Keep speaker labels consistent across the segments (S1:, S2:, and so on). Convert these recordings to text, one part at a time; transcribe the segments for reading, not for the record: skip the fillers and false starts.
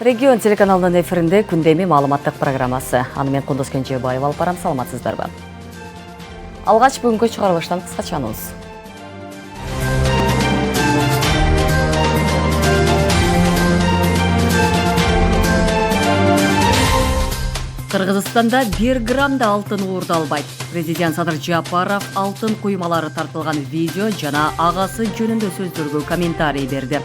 S1: Регион телеканалының эфирінде күндеми маалыматтық программасы. Анымен Кундуз Кенжебаев алып барам, саламатсыздарбы. Алгач бүгүнкү чыгарылыштан кыскача анонс. Кыргызстанда 1 грамда алтын уурдалбайт. Президент Садыр Жапаров алтын куймалары тартылган видео жана агасы жөнүндө сөздөргө комментарий берди.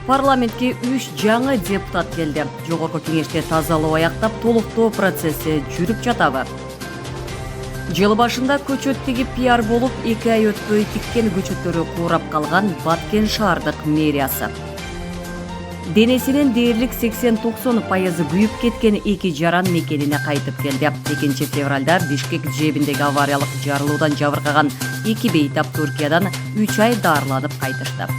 S1: Парламентке 3 жаңы депутат келди. Жогорку кеңеште тазалоо аяктап, толуктоо процесси жүрүп жатабы? Жыл башында көчөт тигип пиар болуп, 2 ай өтпөй тиккен көчөттөрү куурап калган Баткен шаардык мэриясы. Денесинин дээрлик 80-90% күйүп кеткен 2 жаран мекенине кайтып келди. 2 февралда Бишкек жебиндеги авариялык жарылуудан жабыркаган 2 бейтап Туркиядан 3 ай дарыланып кайтышты.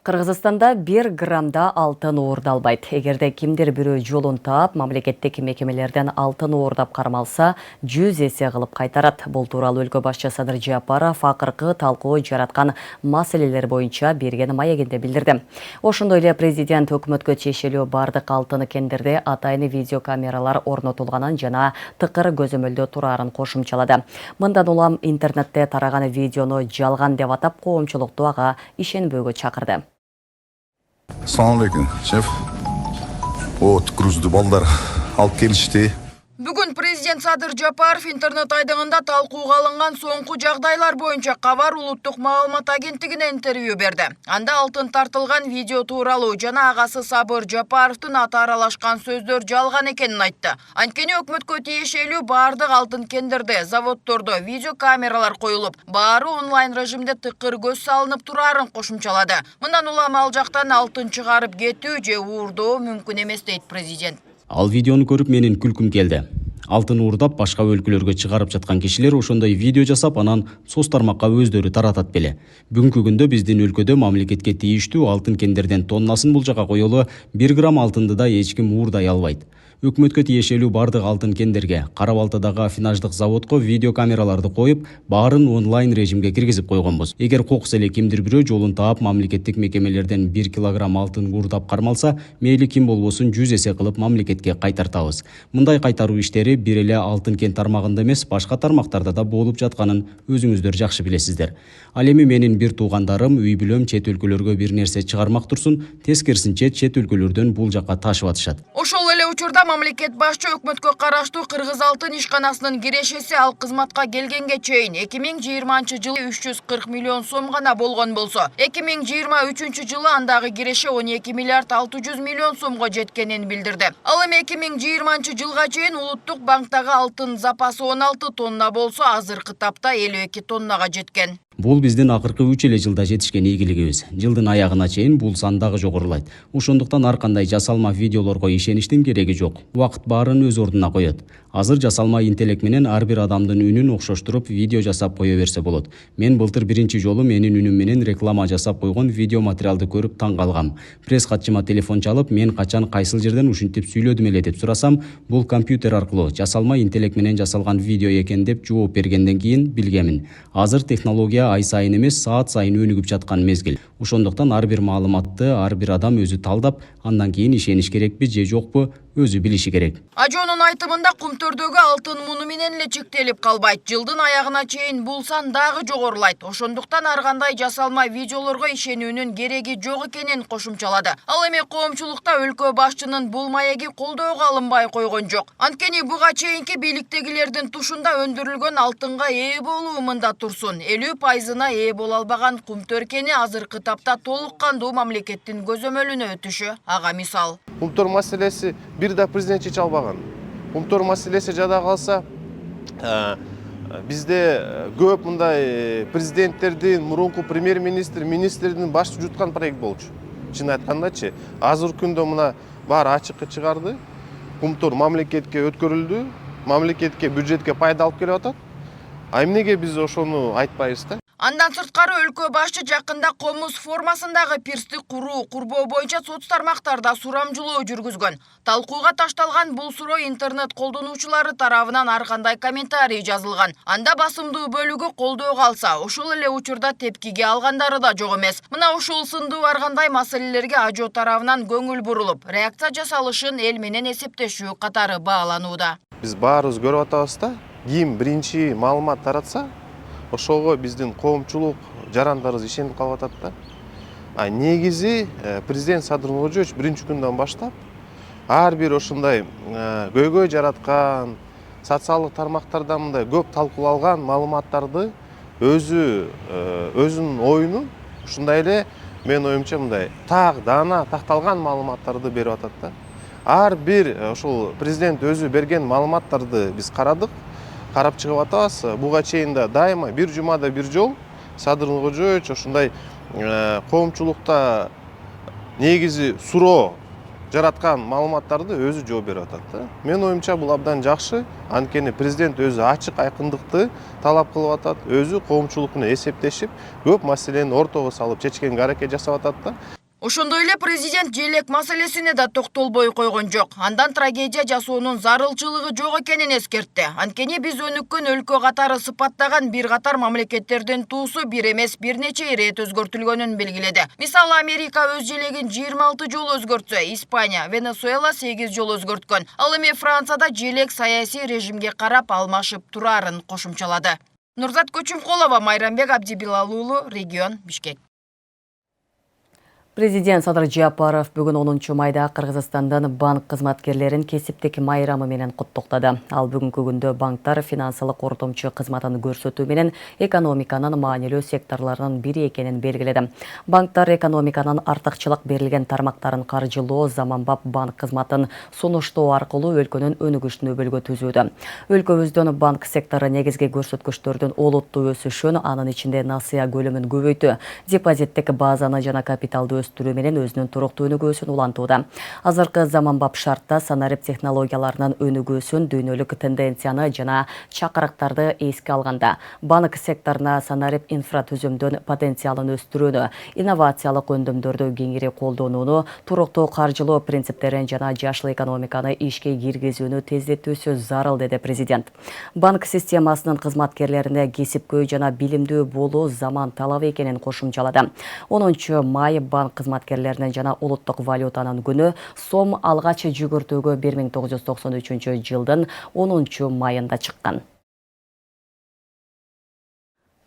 S1: Кыргызстанда 1 грамда алтын уурдалбайт. Эгерде кимдир бирөө жолун таап, мамлекеттик мекемелерден алтын уурдап кармалса, 100 эсе кылып кайтарат. Бул тууралуу өлкө башчысы Садыр Жапаров акыркы талкуу жараткан маселелер боюнча берген маегинде билдирди. Ошондой эле президент өкмөткө тиешелүү бардык алтын кендерде атайын видеокамералар орнотулганын жана тыкыр көзөмөлдө турарын кошумчалады. Мындан улам интернетте тараган видеону жалган деп атап, коомчулукту ага ишенбөөгө чакырды.
S2: Assalamu alaikum, şef. O tkruzdü balдар алып келишти.
S3: Бүгүн президент Садыр Жапаров интернет айдыңында талкууга алынган соңку жагдайлар боюнча Кабар улуттук маалымат агенттигине интервью берди. Анда алтын тартылган видео тууралуу жана агасы Сабыр Жапаровдун аты аралашкан сөздөр жалган экенин айтты. Анткени өкмөткө тиешелүү бардык алтын кендерде, заводдордо видео камералар коюлуп, баары онлайн режимде тыкыр көз салынып турарын кошумчалады. Мындан улам ал жактан алтын чыгарып кетүү же уурдоо мүмкүн эмес дейт президент.
S4: Ал видеону көрүп менин күлкүм келди. Алтын уурдап башка өлкөлөргө чыгарып жаткан кишилер ошондой видео жасап, анан соц тармакка өздөрү таратат беле. Бүгүнкү күндө биздин өлкөдө мамлекетке тийиштүү алтын кендерден тоннасын булжага коелу 1 грамм алтынды да эч ким уурдай албайт. Өкмөткө тиешелүү бардык алтын кендерге, Кара-Балтадагы афинаждык заводко видео камераларды коюп, баарын онлайн режимге киргизип койгонбуз. Эгер кокус эле кимдир бирөө жолун таап, мамлекеттик мекемелерден 1 килограмм алтын уурдап кармалса, мейли ким болбосун 100 эсе кылып мамлекетке кайтартабыз. Мындай кайтаруу иштери бир эле алтын кен тармагында эмес, башка тармактарда да болуп жатканын өзүңүздөр жакшы билесиздер. Ал эми менин бир туугандарым үй бүлөм чет өлкөлөргө бир нерсе чыгармак турсун, тескерисинче чет өлкөлөрдөн бул жакка ташып атышат.
S3: Ошол эле учурда мамлекет башчы өкмөткө караштуу Кыргыз алтын ишканасынын кирешеси ал кызматка келгенге чейин 2020-жылы 340 миллион сом гана болгон болсо, 2023-жылы андагы киреше 12 миллиард 600 миллион сомго жеткенин билдирди. Ал эми 2020-жылга чейин улуттук банктагы алтын запасы 16 тонна болсо, азыркы тапта 52 тоннага жеткен.
S4: Бул биздин акыркы 3 эле жылда жетишкен ийгилигибиз. Жылдын аягына чейин бул сан дагы жогорулайт. Ошондуктан ар кандай жасалма видеолорго ишеништин кереги жок. Убакыт баарын өз ордуна коет. Азыр жасалма интеллект менен ар бир адамдын үнүн окшоштуруп видео жасап кое берсе болот. Мен былтыр биринчи жолу менин үнүм менен реклама жасап койгон видео материалды көрүп таң калгам. Пресс катчыма телефон чалып, мен качан кайсыл жерден ушинтип сүйлөдүм эле деп сурасам, бул компьютер аркылуу жасалма интеллект менен жасалган видео экен деп жооп бергенден кийин билгемин. Азыр технология ай сайын эмес, саат сайын өнүгүп жаткан мезгил. Ошондуктан ар бир маалыматты ар бир адам өзү талдап, андан кийин ишениш керекпи же жокпу өзү билиши керек.
S3: Ажонун айтымында кумтөрдөгү алтын муну менен эле чектелип калбайт. Жылдын аягына чейин бул сан дагы жогорулайт. Ошондуктан ар кандай жасалма видеолорго ишенүүнүн кереги жок экенин кошумчалады. Ал эми коомчулукта өлкө башчынын бул маеги колдоого алынбай койгон жок. Анткени буга чейинки бийликтегилердин тушунда өндүрүлгөн алтынга ээ болуу мында турсун. 50%-на ээ боло албаган кумтөр кени азыркы тапта толук кандуу мамлекеттин көзөмөлүнө өтүшү ага мисал.
S5: Кумтөр маселеси бир да президент чече албаган. Кумтөр маселеси жада калса, бизде көп мындай президенттердин, мурунку премьер-министр, министрдин баш жуткан проект болчу. Чын айткандачы, азыркы күндө мына баары ачыкка чыгарды. Кумтөр мамлекетке өткөрүлдү, мамлекетке, бюджетке пайда алып келип атат. А эмнеге биз ошону айтпайбыз да?
S3: Андан сырткары өлкө башы жакында комуз формасындагы пирсти куруу, курбоо боюнча соц тармактарда сурамжылоо жүргүзгөн. Талкууга ташталган бул суроо интернет колдонуучулары тарабынан ар кандай комментарий жазылган. Анда басымдуу бөлүгү колдоого алса, ошол эле учурда тепкиге алгандары да жок эмес. Мына ушул сындуу ар кандай маселелерге ажо тарабынан көңүл бурулуп, реакция жасалышын эл менен эсептешүү катары бааланууда.
S5: Биз баарыбыз көрүп атабыз да, ким биринчи маалымат таратса, ошого биздин коомчулук жарандарыбыз ишенип калып атат да. Негизи президент Садыр Нуркожоевич биринчи күндөн баштап ар бир ошундай көйгөй жараткан социалдык тармактарда мындай көп талкуулалган маалыматтарды өзүнүн оюну ушундай эле менин оюмча мындай даана такталган маалыматтарды берип атат да. Ар бир ошол президент өзү берген маалыматтарды биз карадык, карап чыгып атабыз. Буга чейин да дайыма бир жумада бир жол Садыр Нуркожоевич ошундай коомчулукта негизи суроо жараткан маалыматтарды өзү жооп берип атат да. Менин оюмча бул абдан жакшы. Анткени президент өзү ачык айкындыкты талап кылып атат, өзү коомчулук менен эсептешип, көп маселени ортого салып чечкенге аракет жасап атат да.
S3: Ошондой эле президент желек маселесине да токтолбой койгон жок. Андан трагедия жасоонун зарылчылыгы жок экенин эскертти. Анткени биз өнүккөн өлкө катары сыпаттаган бир катар мамлекеттердин туусу бир эмес бир нече ирет өзгөртүлгөнүн белгиледи. Мисалы, Америка өз желегин 26 жолу өзгөртсө, Испания, Венесуэла 8 жолу өзгөрткөн. Ал эми Францияда желек саясий режимге карап алмашып турарын кошумчалады. Нурзат Көчүмкулова, Майрамбек Абдибилал уулу, Регион, Бишкек.
S1: Президент Садыр Жапаров бүгін 10 майда Кыргызстандан банк кызматкерлерин кесиптик майрамы менен куттуктады. Ал бүгүнкү күндө банктар финансылык ортомчу кызматын көрсөтүү менен экономиканын маанилүү секторлорунун бири экенин белгиледи. Банктар экономиканын артыкчылык берилген тармактарын каржылоо, заманбап банк кызматын сунуштоо аркылуу өлкөнүн өнүгүшүнө өбөлгө түзүүдө. Өлкөбүздөн банк сектору негизги көрсөткүчтөрдүн олуттуу өсүшүн, анын ичинде насыя көлөмүн көбөйтүү, депозиттик базаны жана капиталды өстүрүү менен өзүнүн туруктуу өнүгүүсүн улантууда. Азыркы заманбап шартта санарип технологияларынын өнүгүүсүн, дүйнөлүк тенденцияны жана чакырыктарды эске алганда, банк секторуна санарип инфратүзүмдүн потенциалын өстүрүүнү, инновациялык өндөмдөрдү кеңири колдонууну, туруктуу каржылоо принциптерин жана жашыл экономиканы ишке киргизүүнү тездетүүсү зарыл, деди президент. Банк системасынын кызматкерлерине кесипкөй жана билимдүү болуу заман талабы экенин кошумчалады. 10 май банк кызматкерлеринин жана улуттук валютанын күнү. Сом алгач жүгүртүүгө 1993 жылдын 10 майында чыккан.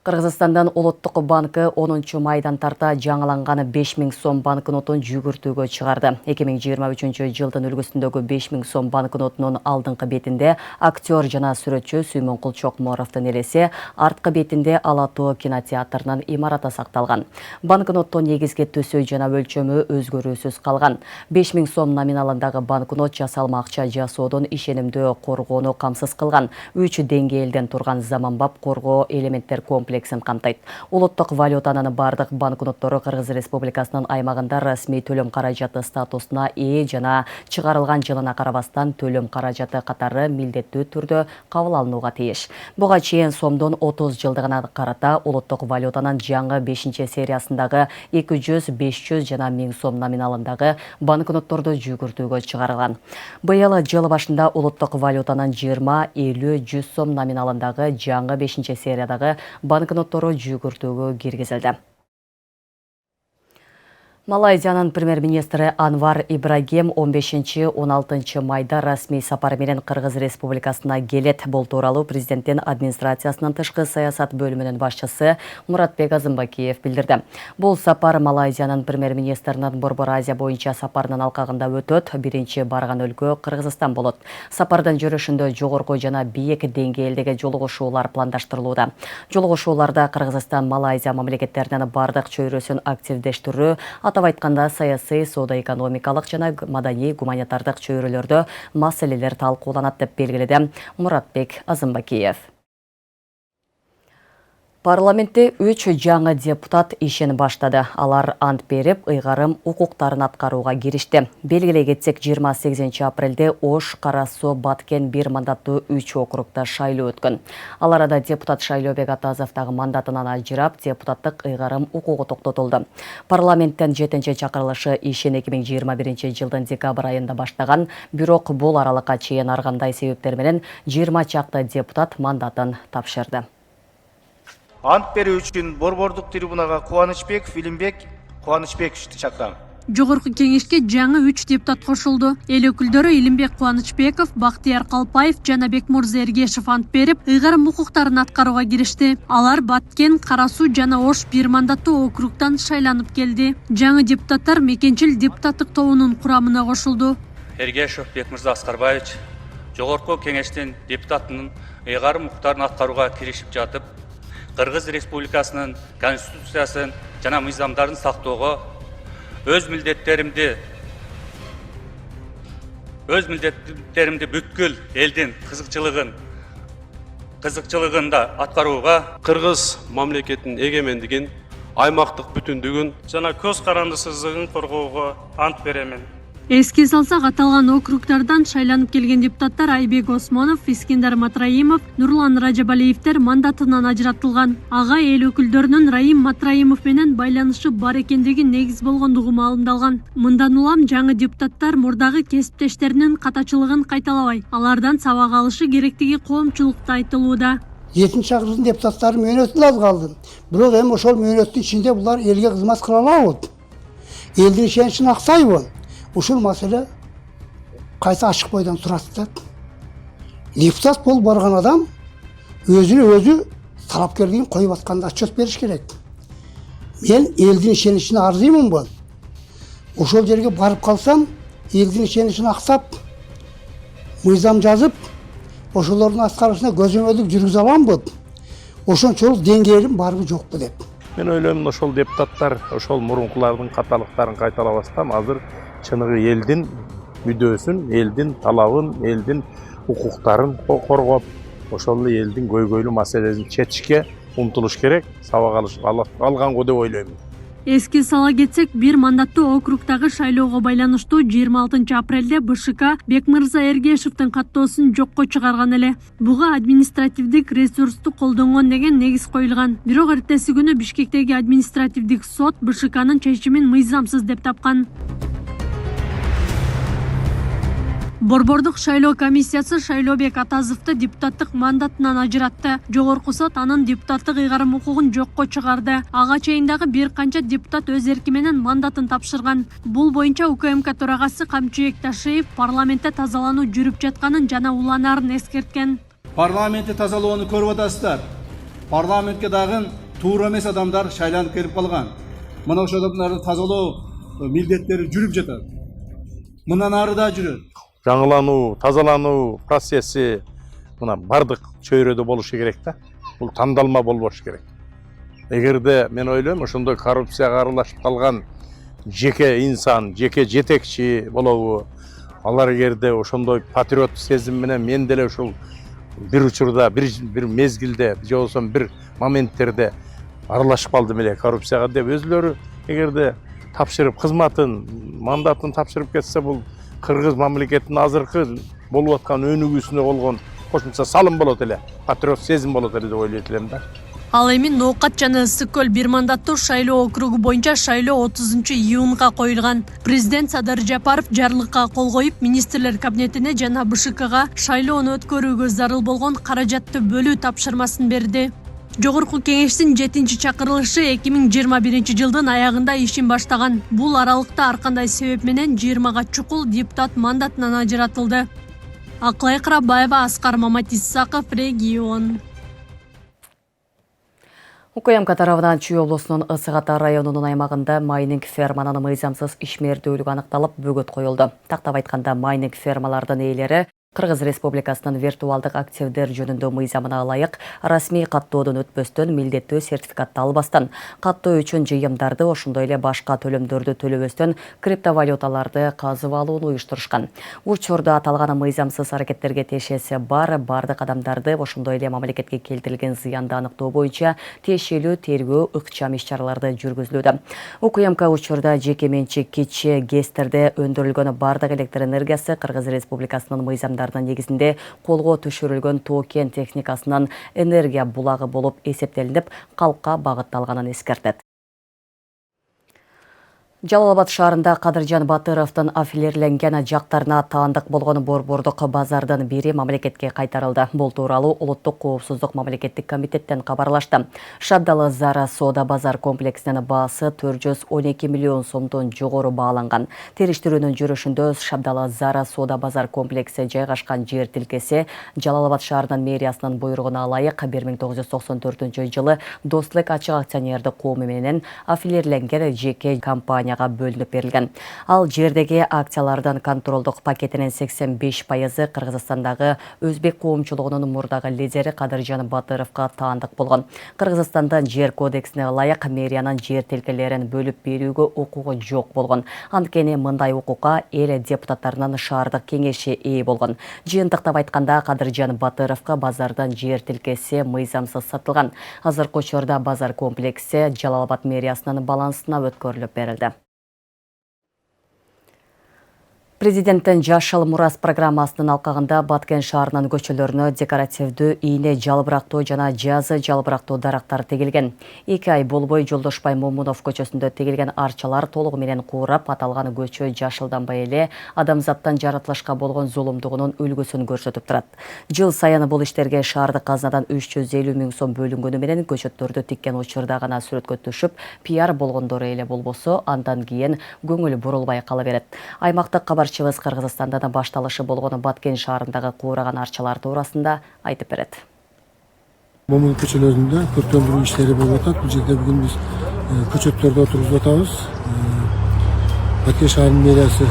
S1: Кыргызстандан Улуттук банкы 10 майдан тарта жаңыланган 5000 сом банкнотун жүгүртүүгө чыгарды. 2023 жылдын үлгүсүндөгү 5000 сом банкнотунун алдыңкы бетинде актер жана сүрөтчү Сүймөнкул Чокморовдун элеси, арткы бетинде Ала Тоо кинотеатрынын имараты сакталган. Банкноттун негизги түсү жана өлчөмү өзгөрүүсүз калган. 5000 сом номиналындагы банкнот жасалма акча жасоодон ишенимдүү коргоону камсыз кылган. 3 деңгээлден турган заманбап коргоо элементтер комплексин камтайт. Улуттук валютанын бардык банкноттору Кыргыз Республикасынын аймагында расмий төлөм каражаты статусуна ээ жана чыгарылган жылына карабастан төлөм каражаты катары милдеттүү түрдө кабыл алынууга тийиш. Буга чейин сомдун 30 жылдыгына карата улуттук валютанын жаңы 5-сериясындагы 200, 500 жана 1000 сом номиналындагы банкнотторду жүгүртүүгө чыгарылган. Быйыл жыл башында улуттук валютанын 20, 50, 100 сом номиналындагы жаңы 5-сериядагы банкноттору жүгүртүүгө киргизилди. Малайзиянын премьер-министри Анвар Ибрагим 15-16 майда расмий сапар менен Кыргыз Республикасына келет. Бул тууралуу президенттин администрациясынын тышкы саясат бөлүмүнүн башчысы Муратбек Азымбакиев билдирди. Бул сапар Малайзиянын премьер-министринин Борбор Азия боюнча сапарынын алкагында өтөт. Биринчи барган өлкө Кыргызстан болот. Сапардын жүрүшүндө жогорку жана бийик деңгээлдеги жолугушуулар пландаштырылууда. Жолугушууларда Кыргызстан, Малайзия мамлекеттеринин бардык чөйрөсүн активдештирүү, атап айтканда саясий, соода-экономикалык жана маданий гуманитардык чөйрөлөрдө маселелер талкууланат деп белгиледи Муратбек Азымбакиев. Парламентте 3 жаңы депутат ишин баштады. Алар ант берип, ыйгарым укуктарын аткарууга киришти. Белгилей кетсек, 28 апрелде Ош, Карасу, Баткен бир мандаттуу 3 округда шайлоо өткөн. Ал арада депутат Шайлообек Атазовдагы мандатынан ажырап, депутаттык ыйгарым укугу токтотулду. Парламенттен 7-чакырылышы ишин 2021 жылдын декабрь айында баштаган, бирок бул аралыкка чейин аргандай себептер менен 20 чакты депутат мандатын тапшырды.
S6: Ант берүү үчүн борбордук трибунага Кубанычбеков, Илимбек Кубанычбековичти чакырам.
S7: Жогорку кеңешке жаңы 3 депутат кошулду. Эл өкүлдөрү Илимбек Кубанычбеков, Бактияр Калпаев жана Бекмурза Эргешев ант берип, ыйгарым укуктарын аткарууга киришти. Алар Баткен, Карасу жана Ош бир мандаттуу округдан шайланып келди. Жаңы депутаттар мекенчил депутаттык тобунун курамына кошулду.
S8: Эргешев Бекмурза Аскарбаевич жогорку кеңештин депутатынын ыйгарым укуктарын аткарууга киришип жатып, Кыргыз Республикасынын конституциясын жана мыйзамдарын сактоого өз милдеттеримди бүткүл элдин кызыкчылыгында аткарууга,
S9: Кыргыз мамлекетинин эгемендигин, аймактык бүтүндүгүн
S8: жана көз карандысыздыгын коргоого ант беремин.
S7: Эске салсак, аталган округдардан шайланып келген депутаттар Айбек Осмонов, Искендар Матраимов, Нурлан Ражабалиевтер мандатынан ажыратылган. Ага эл өкүлдөрүнүн Раим Матраимов менен байланышы бар экендиги негиз болгондугу маалымдалган. Мындан улам жаңы депутаттар мурдагы кесиптештеринин катачылыгын кайталабай, алардан сабак алышы керектиги коомчулукта айтылууда.
S10: 7-чакырылыштын депутаттары мөөнөтүн аз калды. Бирок эми ошол мөөнөттүн ичинде булар элге кызмат кыла алабы? Элдин ишеничин аксайбы? Ушул маселе кайсы ачык бойдон турат да. Депутат болуп барган адам өзү талапкерлигин коюп атканда отчет бериш керек. Мен элдин ишеничине арзыймынбы? Ошол жерге барып калсам, элдин ишеничин аксап, мыйзам жазып, ошолордун аткарышына көзөмөлдүк жүргүзө аламбы? Ошончолук деңгээлим барбы жокпу деп.
S11: Мен ойлойм, ошол депутаттар ошол мурункулардын каталыктарын кайталабастан азыр чыныгы элдин мүдөөсүн, элдин талабын, элдин укуктарын коргоп, ошол элдин көйгөйлүү маселесин чечишке умтулуш керек, сабак алганго деп ойлойм.
S7: Эске сала кетсек, бир мандаттуу округдагы шайлоого байланыштуу 26 апрелде БШК Бекмурза Эргешевдин каттоосун жокко чыгарган эле. Буга административдик ресурсту колдонгон деген негиз коюлган. Бирок эртеси күнү Бишкектеги административдик сот БШКнын чечимин мыйзамсыз деп тапкан. Борбордук шайлоо комиссиясы Шайлообек Атазовду депутаттык мандатынан ажыратты. Жогорку сот анын депутаттык ыйгарым укугун жокко чыгарды. Ага чейин дагы бир канча депутат өз эрки менен мандатын тапшырган. Бул боюнча УКМК төрагасы Камчыбек Ташиев парламентте тазалануу жүрүп жатканын жана уланаарын эскерткен.
S12: Парламентте тазалоону көрүп атасыздар. Парламентке дагы туура эмес адамдар шайланып келип калган. Мына ошол адамдарды тазалоо милдеттери жүрүп жатат. Мындан ары да жүрөт.
S11: Жаңылануу, тазалануу процесси мына бардык чөйрөдө болушу керек да. Бул тандалма болбошу керек. Эгерде мен ойлойм, ошондой коррупцияга аралашып калган жеке инсан, жеке жетекчи болобу, алар эгерде ошондой патриот сезим менен мен деле ушул бир учурда, бир мезгилде, же болбосо бир моменттерде аралашып калдым эле коррупцияга деп өзүлөрү эгерде тапшырып кызматын, мандатын тапшырып кетсе, бул Кыргыз мамлекетинин азыркы болуп аткан өнүгүүсүнө болгон кошумча салым болот эле, патриот сезим болот эле деп ойлойт элем да.
S7: Ал эми Ноокат жана Ысык көл бир мандаттуу шайлоо округу боюнча шайлоо 30-июнга коюлган. Президент Садыр Жапаров жарлыкка кол коюп, министрлер кабинетине жана БШКга шайлоону өткөрүүгө зарыл болгон каражатты бөлүү тапшырмасын берди. Жогорку кеңештин 7-чакырылышы 2021 жылдын аягында ишин баштаган. Бул аралыкта ар кандай себеп менен 20га чукул депутат мандатынан ажыратылды. Аклай Карабаева, Аскар Маматисаков, регион.
S1: УКМК тарабынан Чүй облусунун Ысык Ата районунун аймагында майнинг ферманын мыйзамсыз ишмердүүлүгү аныкталып, бөгөт коюлду. Тактап айтканда, майнинг фермалардын ээлери Кыргыз Республикасынын виртуалдык активдер жөнүндө мыйзамына ылайык расмий каттоодон өтпөстөн милдеттүү сертификатты албастан, каттоо үчүн жыйымдарды ошондой эле башка төлөмдөрдү төлөбөстөн криптовалюталарды казып алууну уюштурушкан. Учурда аталган мыйзамсыз аракеттерге тиешеси бар бардык адамдарды ошондой эле мамлекетке келтирилген зыянды аныктоо боюнча тиешелүү тергөө ыкчам иш-чараларды жүргүзүлүүдө. УКМК учурда жеке менчик кичи ГЭСтерде өндүрүлгөн бардык электр энергиясы Кыргыз Республикасынын мыйзамдары негизинде колго түшүрүлгөн токен техникасынан энергия булагы болуп эсептелинип, калкка багытталганын эскертет. Жалал-Абад шаарында Кадыржан Батыровдун аффилирленген жактарына таандык болгон борбордук базардын бири мамлекетке кайтарылды. Бул тууралуу Улуттук коопсуздук мамлекеттик комитеттен кабарлашты. Шабдалы Зара соода базар комплексинин баасы 412 миллион сомдон жогору бааланган. Териштирүүнүн жүрүшүндө Шабдалы Зара соода базар комплекси жайгашкан жер тилкеси Жалал-Абад шаарынын мэриясынын буйругуна ылайык 1994-жылы Достук ачык акционердик коому менен аффилирленген жеке компания бөлүнүп берилген. Ал жердеги акциялардын контролдук пакетинин 85% Кыргызстандагы өзбек коомчулугунун мурдагы лидери Кадыржан Батыровго таандык болгон. Кыргызстандын жер кодексине ылайык мэриянын жер тилкелерин бөлүп берүүгө укугу жок болгон. Анткени мындай укукка эл депутаттарынын шаардык кеңеши ээ болгон. Жыйынтыктап айтканда Кадыржан Батыровго базардан жер тилкеси мыйзамсыз сатылган. Азыркы учурда базар комплекси Жалал-Абад мэриясынын балансына өткөрүлүп берилди. Президенттин Жашыл Мурас программасынын алкагында Баткен шаарынын көчөлөрүнө декоративдүү ийне жалбырактоо жана жазы жалбырактоо дарактар тегилген. 2 ай болбой Жолдошбай Момунов көчөсүндө тегилген арчалар толугу менен куурап, аталган көчө жашылданбай эле адамзаттан жаратылышка болгон зулумдугунун үлгүсүн көрсөтүп турат. Жыл сайын бул иштерге шаардык казнадан 350 000 сом бөлүнгөнү менен көчөттөрдү тиккен учурда гана сүрөткө түшүп, пиар болгондору эле болбосо, андан кийин көңүл бурулбай кала берет. Аймактык кабарчыбыз Кыргызстанда да башталышы болгон Баткен шаарындагы куураган арчалар туурасында айтып берет.
S13: Момун көчөлөрүндө көркөндүрүү иштери болуп атат. Бул жерде бүгүн биз көчөттөрдү отургузуп атабыз. Баткен шаарынын мэриясы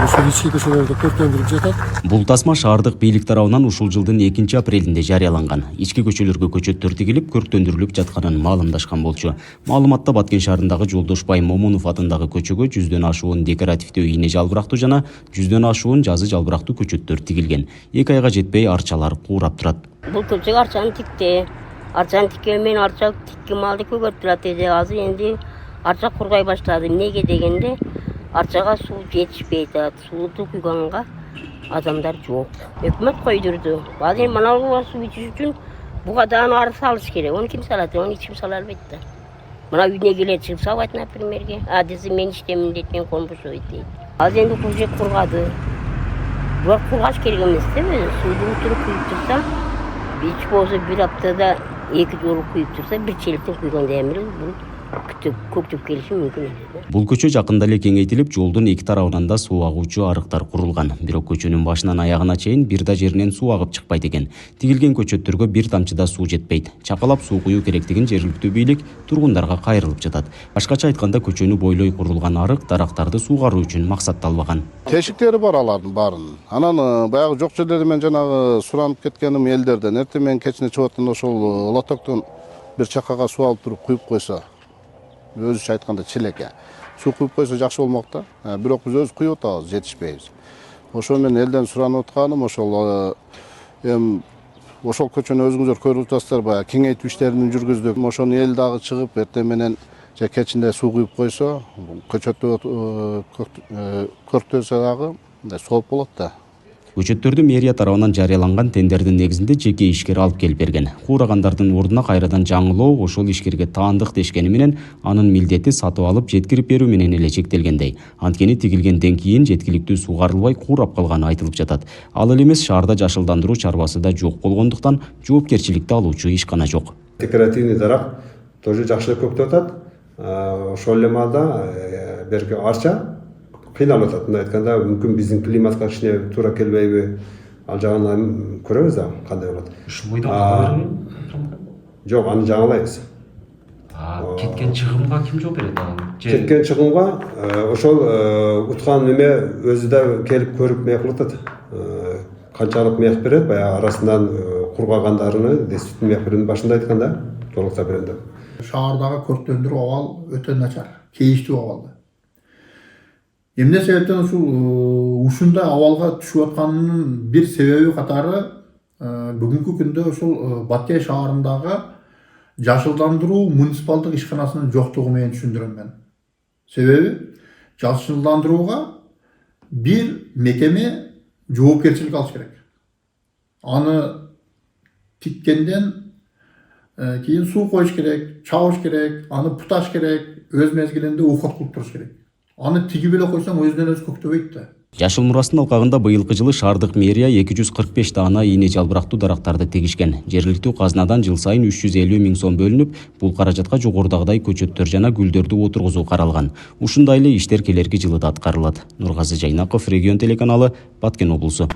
S13: ушул ички көчөлөрдү көркөндүрүп жатат.
S4: Бул тасма шаардык бийлик тарабынан ушул жылдын 2-апрелинде жарыяланган. Ички көчөлөргө көчөттөр тигилип, көрктөндүрүлүп жатканын маалымдашкан болчу. Маалыматта Баткен шаарындагы Жолдошбай Момунов атындагы көчөгө 100дөн ашуун декоративдүү ийне жалбырактуу жана 100дөн ашуун жазы жалбырактуу көчөттөр тигилген. 2 айга жетпей арчалар куурап турат.
S14: Бул көчөгө арчаны тикти. Арчаны тиккен менен арча тиккен малды көгөртүрат эди. Азыр энди арча кургай баштады. Эмнеге дегенде арчага суу жетишпей атат. Сууну куйганга адамдар жок. Өкмөт койдурду. Азыр мына суу ичиш үчүн бугадан ары салыш керек. Оны ким салат? Оны ичим сала албайт да. Мына үйүнө келет чыгып салбайт, напримерге. Десе мен иштемин дейт, мен конбушойт дейт. Азыр энди көчө кургады. Буга кургаш керек эмес да, сууду утуруп куюп турса, ич болсо бир аптада 2 жолу куюп турса, бир челектен куйгандай эмес, бул көктөп келиши мүмкүн эмес.
S4: Бул көчө жакында эле кеңейтилип, жолдун 2 тарабынан да суу агуучу арыктар курулган. Бирок көчөнүн башынан аягына чейин бир да жеринен суу агып чыкпайт экен. Тигилген көчөттөргө бир тамчы да суу жетпейт. Чакалап суу куюу керектигин жергиликтүү бийлик тургундарга кайрылып жатат. Башкача айтканда көчөнү бойлой курулган арык дарактарды суугаруу үчүн максатталбаган.
S2: Тешиктери бар алардын баарын. Анан баягы жок жерлери мен жанагы суранып кеткеним элдерден эртең менен кечине чыгып атканда ошол лотоктон бир чакага суу алып туруп куюп койсо, өзүчө айтканда чилеке суу куюп койсо жакшы болмок да. Бирок биз өзү куюп атабыз, жетишпейбиз. Ошол менен элден суранып атканым ошол ошол көчөнү өзүңүздөр көрүп атасыздар, баягы кеңейтүү иштерин жүргүздүк. Ошону эл дагы чыгып эртең менен же кечинде суу куюп койсо, көчөттү көрктөсө дагы сооп болот да.
S4: Көчөттөрдү мэрия тарабынан жарыяланган тендердин негизинде жеке ишкер алып келип берген. Куурагандардын ордуна кайрадан жаңылоо ошол ишкерге таандык дешкени менен анын милдети сатып алып жеткирип берүү менен эле чектелгендей. Анткени тигилгенден кийин жеткиликтүү суугарылбай куурап калганы айтылып жатат. Ал эле эмес, шаарда жашылдандыруу чарбасы да жок болгондуктан жоопкерчиликти алуучу ишкана жок.
S15: Декоративный дарак тоже жакшы көктөп атат. Ошол эле маалда берки арча кыйналып атат. Мындай айтканда, мүмкүн биздин климатка кичине туура келбейби? Ал жагынан көрөбүз да кандай болот.
S4: Ушу бойдон кала берген?
S15: Жок, аны жаңылайбыз.
S4: Кеткен чыгымга ким жооп берет аны?
S15: Кеткен чыгымга ошол уткан неме өзү да келип көрүп мек кылып атат. Канчалык мек берет, баягы арасынан кургагандарыны деститин мек берүүнүн башында айтканда толуктап берем деп.
S12: Шаардагы көрктөндүрүү абал өтө начар, кейиштүү абалда. Эмне себептен ушундай абалга түшүп атканынын бир себеби катары бүгүнкү күндө ушул Баткей шаарындагы жашылдандыруу муниципалдык ишканасынын жоктугу менен түшүндүрөм мен. Себеби жашылдандырууга бир мекеме жоопкерчилик алыш керек. Аны тиккенден кийин суу коюш керек, чабыш керек, аны путаш керек, өз мезгилинде ухат кылып туруш керек. Аны тигип эле койсоң өзүнөн өзү көктөбөйт да.
S4: Жашыл мурастын алкагында быйылкы жылы шаардык мэрия 245 даана ийне жалбырактуу дарактарды тегишкен. Жергиликтүү казнадан жыл сайын 350 миң сом бөлүнүп, бул каражатка жогорудагыдай көчөттөр жана гүлдөрдү отургузуу каралган. Ушундай эле иштер келерки жылы да аткарылат. Нургазы Жайнаков, Регион телеканалы, Баткен облусу.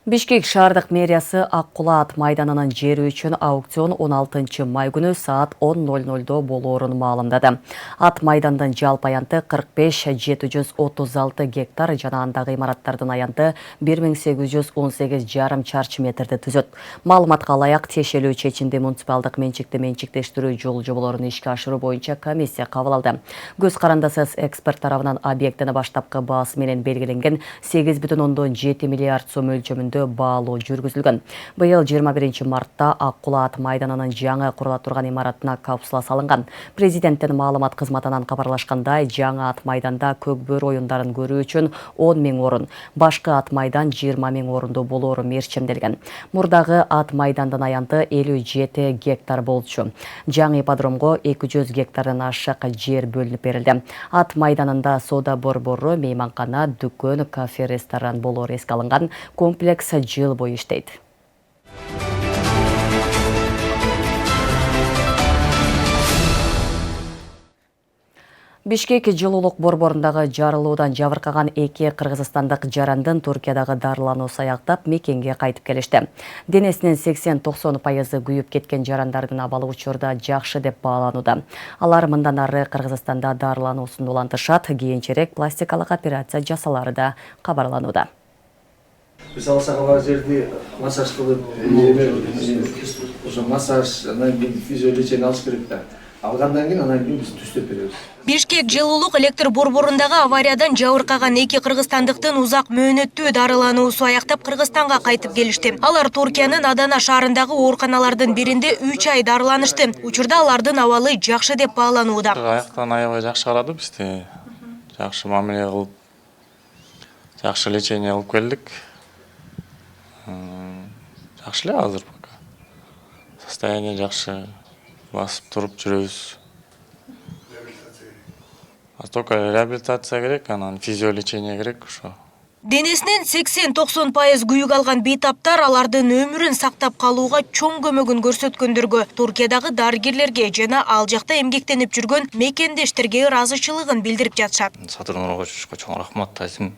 S1: Бишкек шаардык мэриясы Ак Кула ат майданынын жери үчүн аукцион 16 май күнү саат 10:00 болоорун маалымдады. Ат майдандын жалпы аянты 45-736 гектар жана андагы имараттардын аянты 1818,5 чарчы метрди түзөт. Маалыматка ылайык тиешелүү чечимди муниципалдык менчиктештирүү жол жоболорун ишке ашыруу боюнча комиссия кабыл алды. Көз карандысыз эксперт тарабынан объектини баштапкы баасы менен белгиленген 8,7 миллиард сом өлчөмүндө баалоо жүргүзүлгөн. Быйыл 21 мартта Ак Кула ат майданынын жаңы курула турган имаратына капсула салынган. Президенттин маалымат кызматынан кабарлашкандай, жаңы ат майданда көкбөр оюндарын көрүү үчүн 10 миң орун, башкы ат майдан 20 миң орундуу болоору мерчемделген. Мурдагы ат майдандын аянты 57 гектар болчу. Жаңы ипподромго 200 гектардан ашык жер бөлүнүп берилди. Ат майданында соода борбору, мейманкана, дүкөн, кафе, ресторан болоору эске алынган. Комплекс жыл бою иштейт. Бишкек жылуулук борборундагы жарылуудан жабыркаган 2 кыргызстандык жарандын Туркиядагы дарылануусу аяктап мекенге кайтып келишти. Денесинин 80-90% күйүп кеткен жарандардын абалы учурда жакшы деп бааланууда. Алар мындан ары Кыргызстанда дарылануусун улантышат, кийинчерээк пластикалык операция жасалары да кабарланууда.
S16: Биз алсак алар жерди массаж кылып, ошо массаж, анан кийин физиолечение алыш керек да. Алгандан кийин анан кийин биз түстөп беребиз.
S7: Бишкек жылуулук электр борборундагы авариядан жабыркаган 2 кыргызстандыктын узак мөөнөттүү дарылануусу аяктап Кыргызстанга кайтып келишти. Алар Туркиянын Адана шаарындагы ооруканалардын биринде 3 ай дарыланышты. Учурда алардын абалы жакшы деп бааланууда.
S17: Аяктан аябай жакшы карады бизди. Жакшы мамиле кылып, жакшы лечение кылып келдик. Жакшы эле азыр пока. Состояние жакшы. Басып туруп жүрөбүз. Только реабилитация керек, анан физиолечение керек ошо.
S7: Денесинен 80-90% күйүк алган бейтаптар алардын өмүрүн сактап калууга чоң көмөгүн көрсөткөндөргө, Туркиядагы дарыгерлерге жана ал жакта эмгектенип жүргөн мекендештерге ыраазычылыгын билдирип жатышат.
S17: Садыр Нургочевичке чоң рахмат айтайм.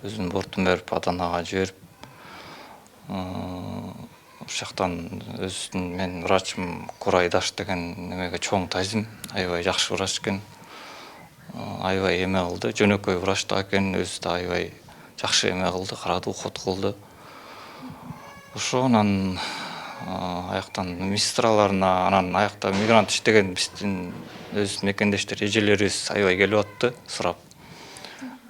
S17: Өзүнүн бортун берип Аданага жиберип, ошоктон өзүнүн мен врачым Курайдаш деген немеге чоң тайзым. Аябай жакшы врач экен. Аябай эме кылды. Жөнөкөй врач да экен, өзү да аябай жакшы эме кылды, карады, ухат кылды. Ошонан аяктан медсестраларына, анан аякта мигрант иштеген биздин өз мекендештер, эжелерибиз аябай келип атты, сурап.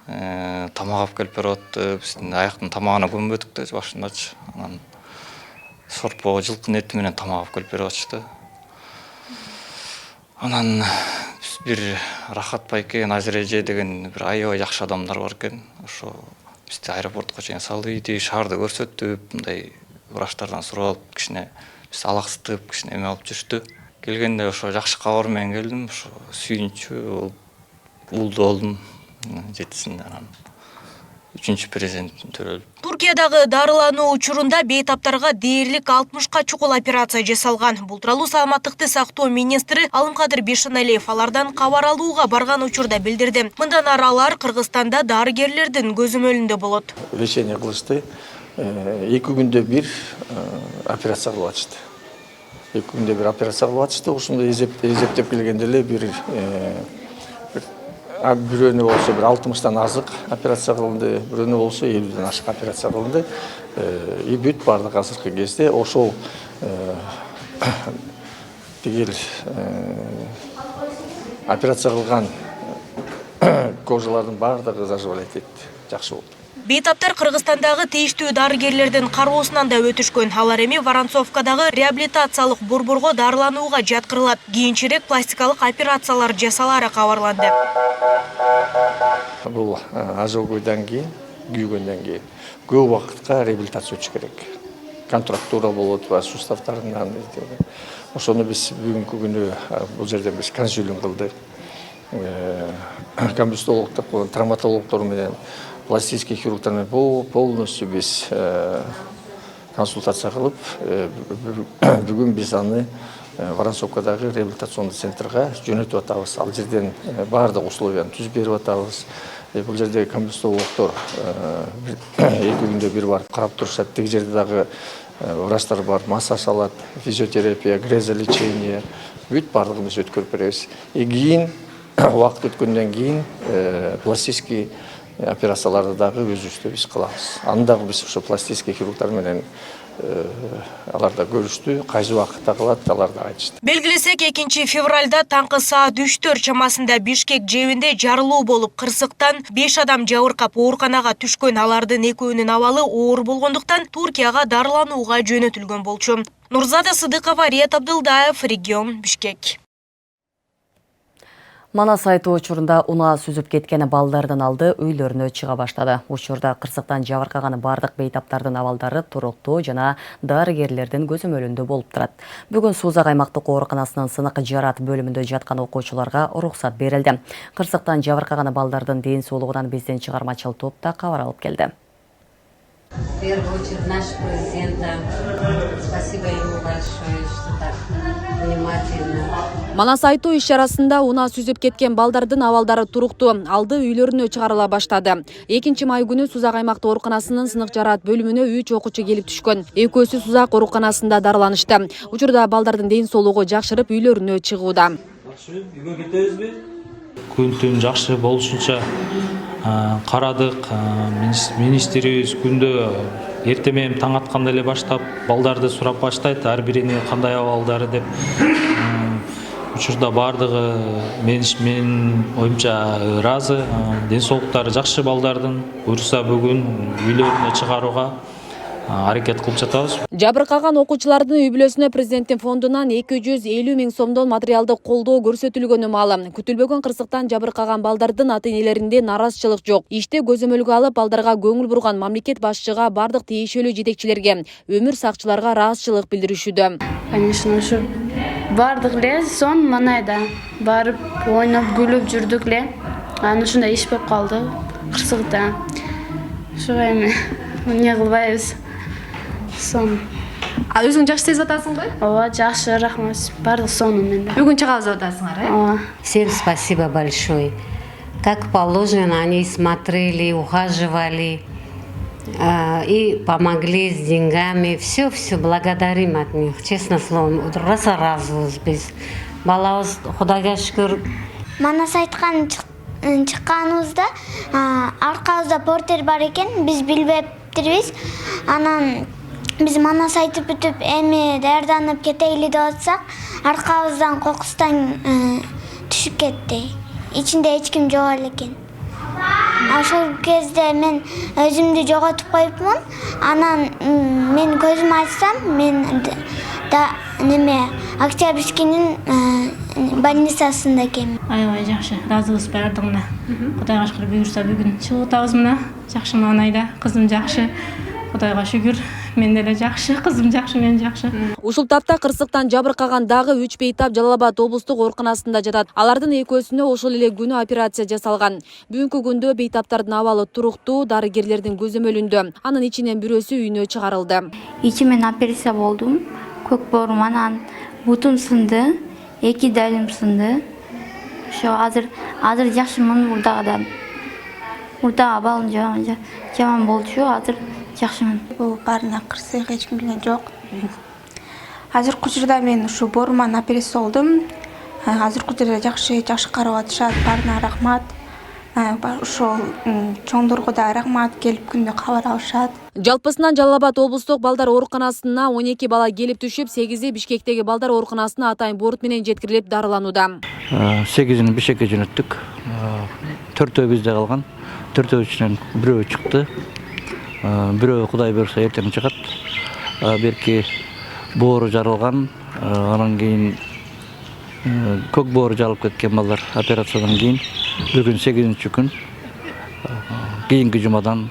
S17: Тамак алып келип берип атты. Биздин аяктын тамагына көнбөдүк да башындачы. Анан сорпо, жылкын эти менен тамак алып келип берип атышты. Анан бир Рахат байке, Назир эже деген бир аябай жакшы адамдар бар экен. Ошо бизди аэропортко чейин салды, шаарды көрсөттү, мындай врачтардан сурап алып, кичине биз алаксытып, кичине эме алып жүрүштү. Келгенде ошо жакшы кабар менен келдим, ошо сүйүнчү болду болдум. Жетисинде анан 3-президент төрөлдү.
S7: Туркиядагы дарылануу учурунда бейтаптарга дээрлик 60 чукул операция жасалган. Бул тууралуу саламаттыкты сактоо министри Алымкадыр Бешеналиев алардан кабар алууга барган учурда билдирди. Мындан ары алар Кыргызстанда дарыгерлердин көзөмөлүндө болот.
S16: Лечение кылышты. 2 күндө бир операция кылып атышты. 2 күндө бир операция кылып атышты. Ошондой эзептеп келгенде эле бирөөнө болсо 60-тан азык операция кылынды, бирөөнө болсо 50-ден ашык операция кылынды. И бүт бардык азыркы кезде ошол тигил операция кылган кожалардын бардыгы заживлять этти, жакшы болду.
S18: Бейтаптар Кыргызстандагы тийиштүү дарыгерлердин кароосунан да өтүшкөн. Алар эми Воронцовкадагы реабилитациялык борборго дарыланууга жаткырылат. Кийинчерээк пластикалык операциялар жасалары кабарланды.
S16: Бул ожогойдон кийин, күйгөндөн кийин көп убакытка реабилитация өтүш керек. Контрактура болот, суставтарынан. Ошону биз бүгүнкү күнү бул жерде биз консилиум кылдык. Комбустологдор, травматологдор менен, пластический хирургтар менен полностью биз консультация кылып, бүгүн биз аны Воронцовкадагы реабилитационный центрга жөнөтүп атабыз. Ал жерден бардык условияны түзүп берип атабыз. Бул жерде комбустологдор 2 күндө бир барып карап турушат. Тиги жерде дагы врачтар бар, массаж алат, физиотерапия, грезолечение, бүт бардыгын биз өткөрүп беребиз. Кийин убакыт өткөндөн кийин пластический операцияларды дагы өзүбүздө биз кылабыз. Аны дагы биз ошо пластический хирургтар менен аларда көрүштү, кайсы убакытта кылат, алар да айтышты.
S18: Белгилесек, 2 февралда таңкы саат 3-4 чамасында Бишкек жебинде жарылуу болуп, кырсыктан 5 адам жабыркап ооруканага түшкөн. Алардын 2-өөнүн абалы оор болгондуктан Туркияга дарыланууга жөнөтүлгөн болчу. Нурзада Сыдыкова, Риет Абдылдаев, регион Бишкек.
S1: Манас айтуу учурунда унаа сүзүп кеткен балдардын алды үйлөрүнө чыга баштады. Учурда кырсыктан жабыркаган бардык бейтаптардын абалдары туруктуу жана дарыгерлердин көзөмөлүндө болуп турат. Бүгүн Суузак аймактык ооруканасынын сынык жарат бөлүмүндө жаткан окуучуларга уруксат берилди. Кырсыктан жабыркаган балдардын ден соолугунан биздин чыгармачыл топ да кабар алып келди.
S19: В первую очередь наши президенты. Спасибо ему большое, что так внимательно.
S20: Манас айтуу иш-чарасында унаа сүзүп кеткен балдардын абалдары туруктуу, алды үйлөрүнө чыгарыла баштады. 2 май күнү Суузак аймактык ооруканасынын сынык жарат бөлүмүнө 3 окуучу келип түшкөн. Экөөсү Суузак ооруканасында дарыланышты. Учурда балдардын ден соолугу жакшырып үйлөрүнө чыгууда.
S21: Үйгө кетебизби? Күн-түн жакшы болушунча карадык. Министрибиз күндө эртең менен таң атканда эле баштап балдарды сурап баштайт, ар бирини кандай абалдары деп. Учурда бардыгы менин оюмча ыраазы, ден соолуктары жакшы балдардын. Буюрса бүгүн үйлөрүнө чыгарууга аракет кылып жатабыз.
S20: Жабыркаган окуучулардын үй бүлөсүнө президенттин фондунан 250 000 сомдон материалдык колдоо көрсөтүлгөнү маалым. Күтүлбөгөн кырсыктан жабыркаган балдардын ата-энелеринде наразычылык жок. Иште көзөмөлгө алып балдарга көңүл бурган мамлекет башчыга, бардык тиешелүү жетекчилерге, өмүр сакчыларга ыраазычылык билдиришүүдө.
S22: Конечно, ушу бардык эле сон манайда барып ойноп күлүп жүрдүк эле. Анан ушундай иш болуп калды кырсыкта. Ушуга эми эмне кылбайбыз. Сон.
S23: Өзүң жакшы сезип атасың го?
S22: Ооба, жакшы, рахмат. Бардык сонун менде.
S23: Бүгүн чыгабыз деп атасыңар, э?
S22: Ооба.
S19: Всем спасибо большое. Как положено, они смотрели, ухаживали и помогли с деньгами. Все благодарим от них. Честно слово, разыбыз биз. Балабыз Кудайга шүкүр.
S24: Манас айткан чыкканыбызда аркабызда портер бар экен, биз билбептирбиз. Анан биз манас айтып бүтүп эми даярданып кетейли деп атсак, аркабыздан кокустан түшүп кетти. Ичинде эч ким жок экен. Ошол кезде мен өзүмдү жоготуп коюпмун. Анан мен көзүмү ачсам, мен да Октябрьскийнин больницасында экенмин.
S23: Аябай жакшы, ыраазыбыз бардыгына. Кудайга шүкүр, буюрса бүгүн чыгып атабыз мына. Жакшы маанайда, кызым жакшы. Кудайга шүкүр, мен деле жакшы, кызым жакшы, мен жакшы.
S20: Ушул тапта кырсыктан жабыркаган дагы 3 бейтап Жалал Абад облустук ооруканасында жатат. Алардын экөөсүнө ошол эле күнү операция жасалган. Бүгүнкү күндө бейтаптардын абалы туруктуу, дарыгерлердин көзөмөлүндө. Анын ичинен бирөөсү үйүнө чыгарылды.
S25: Ичимен операция болдум. Көк боорум анан бутум сынды, 2 далим сынды. Ошо азыр жакшымын, мурдагы абалым жаман болчу, азыр жакшымын.
S26: Бул карына кырсык эч ким билген жок.
S3: азыркы учурда мен ушу бооруман операция болдум. Азыркы учурда жакшы карап атышат. Баарына рахмат. Ошол чоңдорго да рахмат, келип күндө кабар алышат.
S20: Жалпысынан Жалал Абад облустук балдар ооруканасына 12 бала келип түшүп, 8-и Бишкектеги балдар ооруканасына атайын борт менен жеткирилип дарыланууда.
S5: 8-ини Бишкекке жөнөттүк. 4-өө бизде калган. 4-өө ичинен 1-өө чыкты. 1-өө Кудай буйрса эртең чыгат. Берки боору жарылган, анан кийин көк боору жарылып кеткен балдар операциядан кийин бүгүн 8-күн кийинки жумадан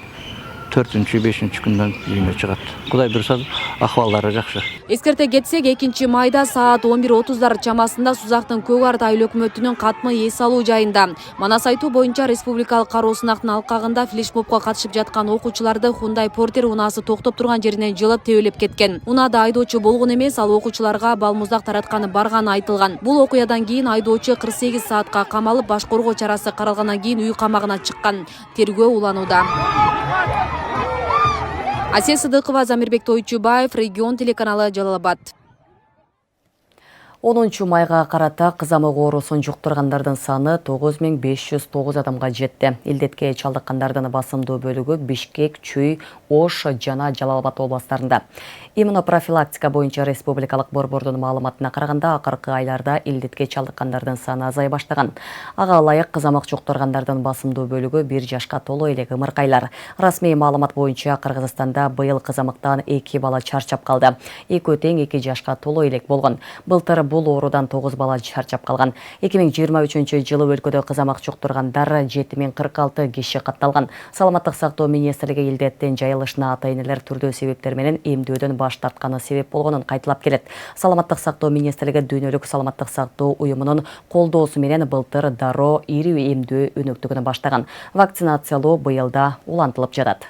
S5: 4-5 күндөн үйүнө чыгат. Кудай буйрса акыбалдары жакшы.
S20: Эскерте кетсек, 2 майда саат 11:30 чамасында Сузактын Көк Арт айыл өкмөтүнүн катмы эс алуу жайында Манас айтуу боюнча республикалык кароо сынактын алкагында флешмобко катышып жаткан окуучуларды Hyundai Porter унаасы токтоп турган жеринен жылып тебелеп кеткен. Унаада айдоочу болгон эмес, ал окуучуларга балмуздак таратканы барганы айтылган. Бул окуядан кийин айдоочу 48 саатка камалып, баш коргоо чарасы каралгандан кийин үй камагына чыккан. Тергөө уланууда. Асия Сыдыкова, Замирбек Тойчубаев, Регион телеканалы, Жалал Абад. 10 майга карата кызамык оорусун жуктургандардын саны 9509 адамга жетти. Илдетке чалдыккандардын басымдуу бөлүгү Бишкек, Чүй, Ош жана Жалал Абад областарында. Иммунопрофилактика боюнча республикалык борбордун маалыматына караганда, акыркы айларда илдетке чалдыккандардын саны азай баштаган. Ага ылайык кызамык жуктургандардын басымдуу бөлүгү 1 жашка толо эле ымыркайлар. Расмий маалымат боюнча Кыргызстанда быйыл кызамыктан 2 бала чарчап калды. Экөө тең 2 жашка толо элек болгон. Былтыр бул оорудан 9 бала чарчап калган. 2023-жылы өлкөдө кызамык жуктургандар 7046 киши катталган. Саламаттык сактоо министрлиги илдеттин жайылышына ата-энелер түрдүү себептер менен эмдөөдөн баш тартканы себеп болгонун кайталап келет. Саламаттык сактоо министрлиги Дүйнөлүк саламаттык сактоо уюмунун колдоосу менен былтыр дароо ири эмдөө өнөктүгүн баштаган. Вакцинациялоо быйылда улантылып жатат.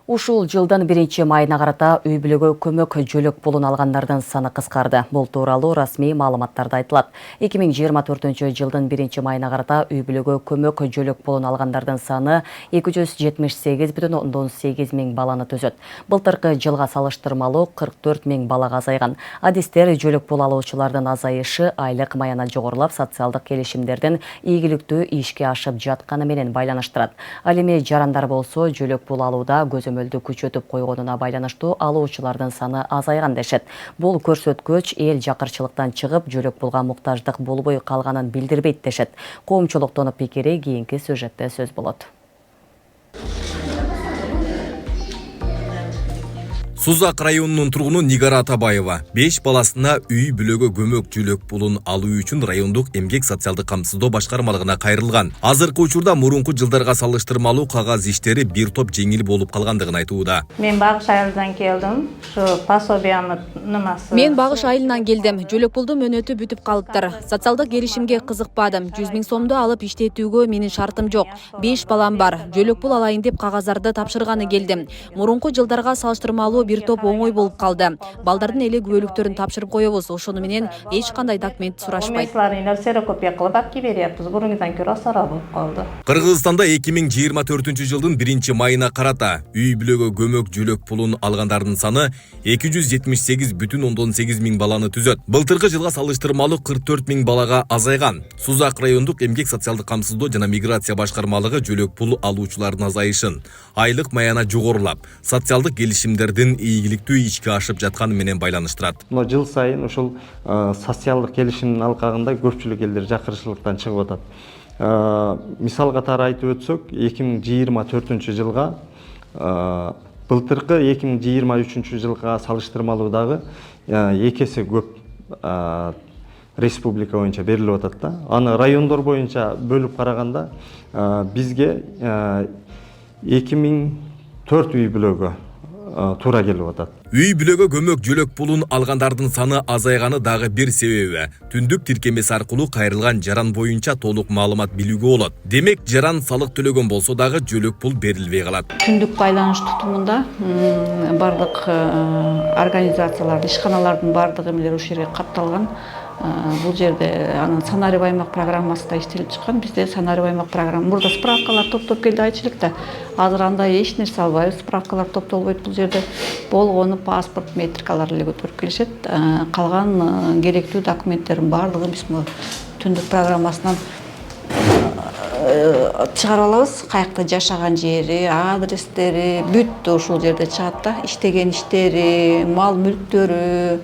S20: Ушул жылдын 1 майына карата үй бүлөгө көмөк жөлөк пулун алгандардын саны кыскарды. Бул тууралуу расмий маалыматтарда айтылат. 2024-жылдын 1 майына карата үй бүлөгө көмөк жөлөк пулун алгандардын саны 278,8 миң баланы төзөт. Былтыркы жылга салыштырмалуу 44 миң балага азайган. Адистер жөлөк пул алуучулардын азайышы айлык маяна жогорулап, социалдык келишимдердин ийгиликтүү ишке ашып жатканы менен байланыштырат. Ал эми жарандар болсо жөлөк пул алууда көзөмөлдү күчөтүп койгонуна байланыштуу алуучулардын саны азайган дешет. Бул көрсөткүч эл жакырчылыктан чыгып, жөлөк пулга муктаждык болбой калганын билдирбейт дешет. Коомчулуктун пикири кийинки сюжетте сөз болот.
S6: Сузак районунун тургуну Нигара Атабаева 5 баласына үй бүлөгө көмөк жөлөк пулун алуу үчүн райондук эмгек социалдык камсыздоо башкармалыгына кайрылган. Азыркы учурда мурунку жылдарга салыштырмалуу кагаз иштери бир топ жеңил болуп калгандыгын айтууда.
S23: Мен Багыш айылынан келдим. Ушу пособиянын нымасы.
S20: Мен Багыш айылынан келдим. Жөлөк пулдун мөөнөтү бүтүп калыптыр. Социалдык келишимге кызыкпадым. 100 миң сомду алып иштетүүгө менин шартым жок. 5 балам бар. Жөлөк пул алайын деп кагаздарды тапшырганы келдим. Мурунку жылдарга салыштырмалуу бир топ оңой болуп калды. Балдардын эле күбөлүктөрүн тапшырып коебуз. Ошону менен эч кандай документ сурашпайт.
S23: Ксерокопия кылып акки беребиз. Буруңудан көрө асара болуп калды.
S6: Кыргызстанда 2024-жылдын 1 майына карата үй бүлөгө көмөк жөлөк пулун алгандардын саны 278,8 миң баланы түзөт. Былтыркы жылга салыштырмалуу 44 миң балага азайган. Сузак райондук эмгек социалдык камсыздоо жана миграция башкармалыгы жөлөк пул алуучулардын азайышын айлык маяна жогорулап, социалдык келишимдердин ийгиликтүү ишке ашып жатканы менен байланыштырат.
S5: Жыл сайын ушул социалдык келишимдин алкагында көпчүлүк элдер жакырчылыктан чыгып атат. Мисал катары айтып өтсөк, 2024-жылга былтыркы 2023-жылга салыштырмалуу дагы 2 эсе көп республика боюнча берилип атат да. Аны райондор боюнча бөлүп караганда бизге 2004 үй бүлөгө туура келип атат.
S6: Үй бүлөгө көмөк жөлөк пулун алгандардын саны азайганы дагы бир себеби. Түндүк тиркемеси аркылуу кайрылган жаран боюнча толук маалымат билүүгө болот. Демек, жаран салык төлөгөн болсо дагы жөлөк пул берилбей калат.
S8: Түндүк байланыш тутумунда бардык организациялар, ишканалардын бардык эмелери ушул жерге катталган. Бул жерде анан санарип аймак программасы да иштелип чыккан. Бизде санарип аймак программа. Мурда справкалар топтоп келди айчылыкта. Азыр андай эч нерсе албайбыз. Справкалар топтолбойт бул жерде. Болгону паспорт, метрикалар эле көтөрүп келишет. Калган керектүү документтердин баардыгын биз түндүк программасынан чыгарып алабыз. Каякта жашаган жери, адрестери бүт ушул жерде чыгат да. Иштеген иштери, мал мүлктөрү,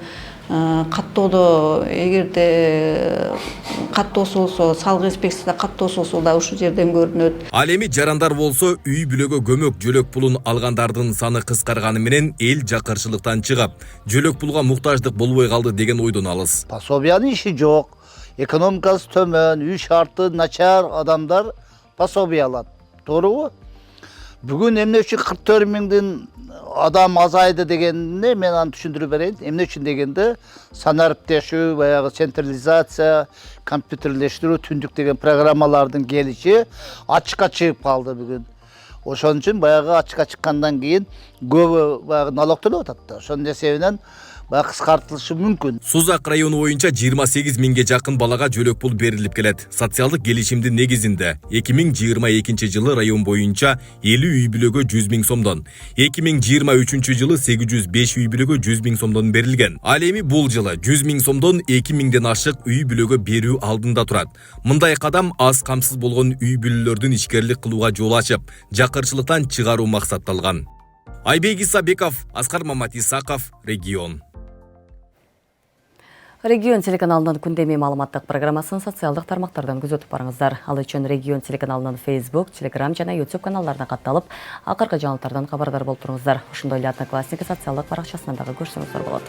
S8: каттоодо эгерде каттоосу болсо, салык инспекцияда каттоосу болсо да ушул жерден көрүнөт.
S6: Ал эми жарандар болсо үй бүлөгө көмөк жөлөк пулун алгандардын саны кыскарганы менен эл жакырчылыктан чыгып, жөлөк пулга муктаждык болбой калды деген ойдон алыс.
S9: Пособиянын иши жок, экономикасы төмөн, үй шарты начар адамдар пособия алат. Тоорубу? Бүгүн эмне үчүн 44 миңдин адам азайды дегенде мен аны түшүндүрүп берейин. Эмне үчүн дегенде санариптешүү, баягы централизация, компьютерлештирүү, түндүк деген программалардын келиши ачыкка чыгып калды бүгүн. Ошон үчүн баягы ачыкка чыккандан кийин көбү баягы налог төлөп атат да. Ошонун эсебинен кыскартылышы мүмкүн.
S6: Сузак району боюнча 28 миңге жакын балага жөлөк пул берилип келет. Социалдык келишимдин негизинде 2022 жылы район боюнча 50 үй бүлөгө 100 миң сомдон, 2023 жылы 805 үй бүлөгө 100 миң сомдон берилген. Ал эми бул жылы 100 миң сомдон 2 миңден ашык үй бүлөгө берүү алдында турат. Мындай кадам аз камсыз болгон үй бүлөлөрдүн ишкерлик кылууга жол ачып, жакырчылыктан чыгаруу максатталган. Айбек Исабеков, Аскар Маматисаков, Регион.
S1: Регион телеканалынын күндеме маалыматтык программасын социалдык тармактардан күзөтүп барыңыздар. Ал үчүн Регион телеканалынын Facebook, Telegram жана YouTube каналдарына катталып, акыркы жаңылыктардан кабардар болуп туруңуздар. Ошондой эле Одноклассники социалдык баракчасынан дагы көрсөңүздөр болот.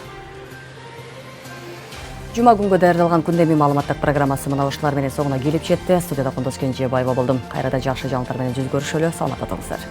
S1: Жума күнгө даярдалган күндеме маалыматтык программасы мына ушулар менен соңуна келип жетти. Студияда Кундуз Кенжебаева болдум. Кайрада жакшы жаңылыктар менен жүз көрүшөлү. Саламатта туруңуздар.